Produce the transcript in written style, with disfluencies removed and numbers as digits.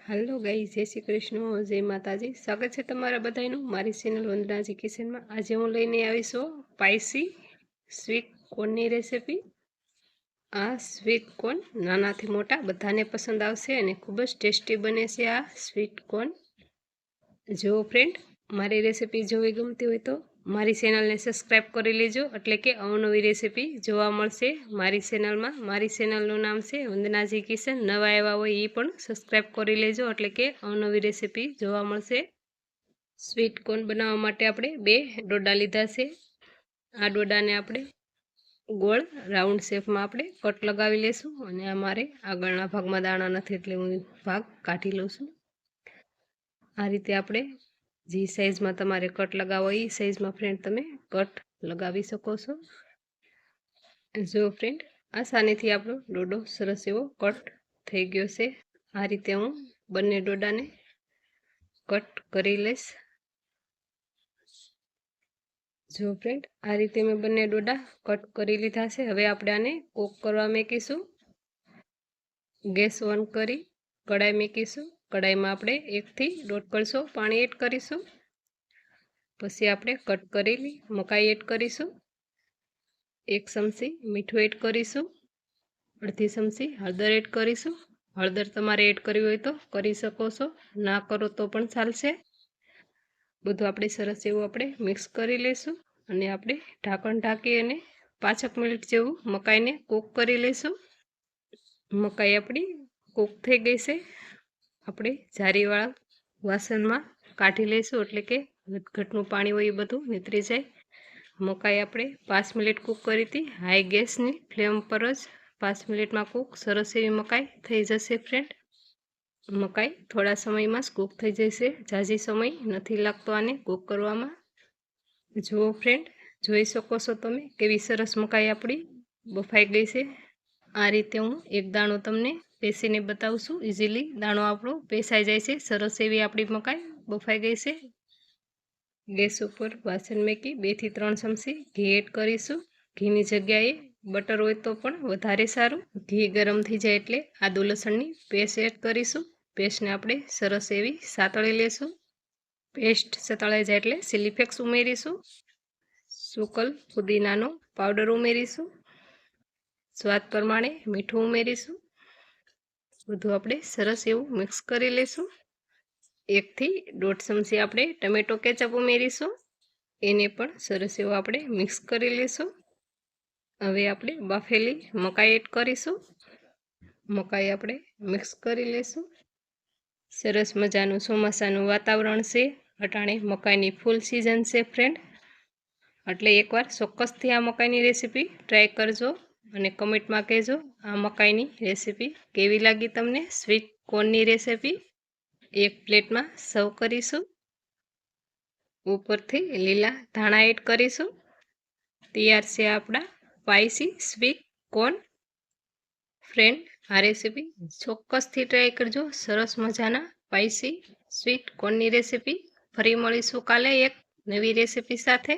Hello guys, जय श्री कृष्ण, जय माताजी। स्वागत है तमारा बधाईનું મારી ચેનલ વંદનાજી કિચનમાં। આજે હું લઈને આવી છું સ્પાઈસી સ્વીટ કોર્નની રેસીપી। આ સ્વીટ કોર્ન નાનાથી મોટા બધાને પસંદ આવશે અને ખૂબ જ ટેસ્ટી બને છે આ સ્વીટ કોર્ન। જો ફ્રેન્ડ, મારી રેસીપી જોવી ગમતી હોય તો મારી ચેનલને સબસ્ક્રાઈબ કરી લેજો, એટલે કે અવનવી રેસીપી જોવા મળશે મારી ચેનલમાં। મારી ચેનલનું નામ છે વંદનાજી કિચન। નવા આવ્યા હોય એ પણ સબસ્ક્રાઈબ કરી લેજો, એટલે કે અવનવી રેસીપી જોવા મળશે। સ્વીટ કોર્ન બનાવવા માટે આપણે 2 ડોડા લીધા છે। આ ડોડાને આપણે ગોળ રાઉન્ડ શેપમાં આપણે કટ લગાવી લેશું અને અમારે આગળના ભાગમાં દાણા નથી એટલે હું ભાગ કાઢી લઉં છું। આ રીતે આપણે જે સાઈઝમાં તમારે કટ લગાવો એ સાઈઝમાં ફ્રેન્ડ તમે કટ લગાવી શકો છો। જો ફ્રેન્ડ, આસાનીથી આપણો ડોડો સરસ એવો કટ થઈ ગયો છે। આ રીતે હું બંને ડોડાને કટ કરી લઈશ। જો ફ્રેન્ડ, આ રીતે મેં બંને ડોડા કટ કરી લીધા છે। હવે આપણે આને કૂક કરવા મૂકીશું। ગેસ ઓન કરી કઢાઈ મૂકીશું। કઢાઈમાં આપણે 1 થી 1.5 કળશો પાણી એડ કરીશું। પછી આપણે કટ કરેલી મકાઈ એડ કરીશું। 1 ચમચી મીઠું એડ કરીશું। અડધી ચમચી હળદર એડ કરીશું। હળદર તમારે એડ કરવી હોય તો કરી શકો છો, ના કરો તો પણ ચાલશે। બધું આપણે સરસ એવું આપણે મિક્સ કરી લઈશું અને આપણે ઢાંકણ ઢાંકી અને 5 મિનિટ જેવું મકાઈને કૂક કરી લઈશું। મકાઈ આપણી કૂક થઈ ગઈ છે। આપણે જારીવાળા વાસણમાં કાઢી લઈશું, એટલે કે ઘટનું પાણી હોય એ બધું નીતરી જાય। મકાઈ આપણે 5 મિનિટ કૂક કરી હતી હાઈ ગેસની ફ્લેમ પર જ। 5 મિનિટમાં કૂક સરસ એવી મકાઈ થઈ જશે ફ્રેન્ડ। મકાઈ થોડા સમયમાં જ કૂક થઈ જશે, ઝાઝી સમય નથી લાગતો આને કૂક કરવામાં। જુઓ ફ્રેન્ડ, જોઈ શકો છો તમે કેવી સરસ મકાઈ આપણી બફાઈ ગઈ છે। આ રીતે હું એક દાણો તમને પેસીને બતાવું છું। ઇઝીલી દાણો આપણો પેસાઈ જાય છે। સરસ એવી આપણી મકાઈ બફાઈ ગઈ છે। ગેસ ઉપર વાસણ મૂકી 2 થી 3 ચમચી ઘી એડ કરીશું। ઘીની જગ્યાએ બટર હોય તો પણ વધારે સારું। ઘી ગરમ થઈ જાય એટલે આદુ લસણની પેસ્ટ એડ કરીશું। પેસ્ટને આપણે સરસ એવી સાતળી લેશું। પેસ્ટ સતળાઈ જાય એટલે ચીલી ફ્લેક્સ ઉમેરીશું। સૂકલ પુદીનાનો પાવડર ઉમેરીશું। સ્વાદ પ્રમાણે મીઠું ઉમેરીશું। બધું આપણે સરસ એવું મિક્સ કરી લઈશું। 1 થી 1.5 ચમચી આપણે ટમેટો કેચઅપ ઉમેરીશું। એને પણ સરસ એવું આપણે મિક્સ કરી લઈશું। હવે આપણે બાફેલી મકાઈ એડ કરીશું। મકાઈ આપણે મિક્સ કરી લઈશું। સરસ મજાનું ચોમાસાનું વાતાવરણ છે, અટાણે મકાઈની ફૂલ સિઝન છે ફ્રેન્ડ, એટલે એકવાર ચોક્કસથી આ મકાઈની રેસીપી ટ્રાય કરજો અને કમેન્ટમાં કહેજો આ મકાઈની રેસીપી કેવી લાગી તમને। સ્વીટ કોર્નની રેસીપી એક પ્લેટમાં સર્વ કરીશું। ઉપરથી લીલા ધાણા એડ કરીશું। તૈયાર છે આપણા સ્પાઈસી સ્વીટ કોર્ન। ફ્રેન્ડ, આ રેસીપી ચોક્કસથી ટ્રાય કરજો। સરસ મજાના સ્પાઈસી સ્વીટ કોર્નની રેસીપી। ફરી મળીશું કાલે એક નવી રેસીપી સાથે।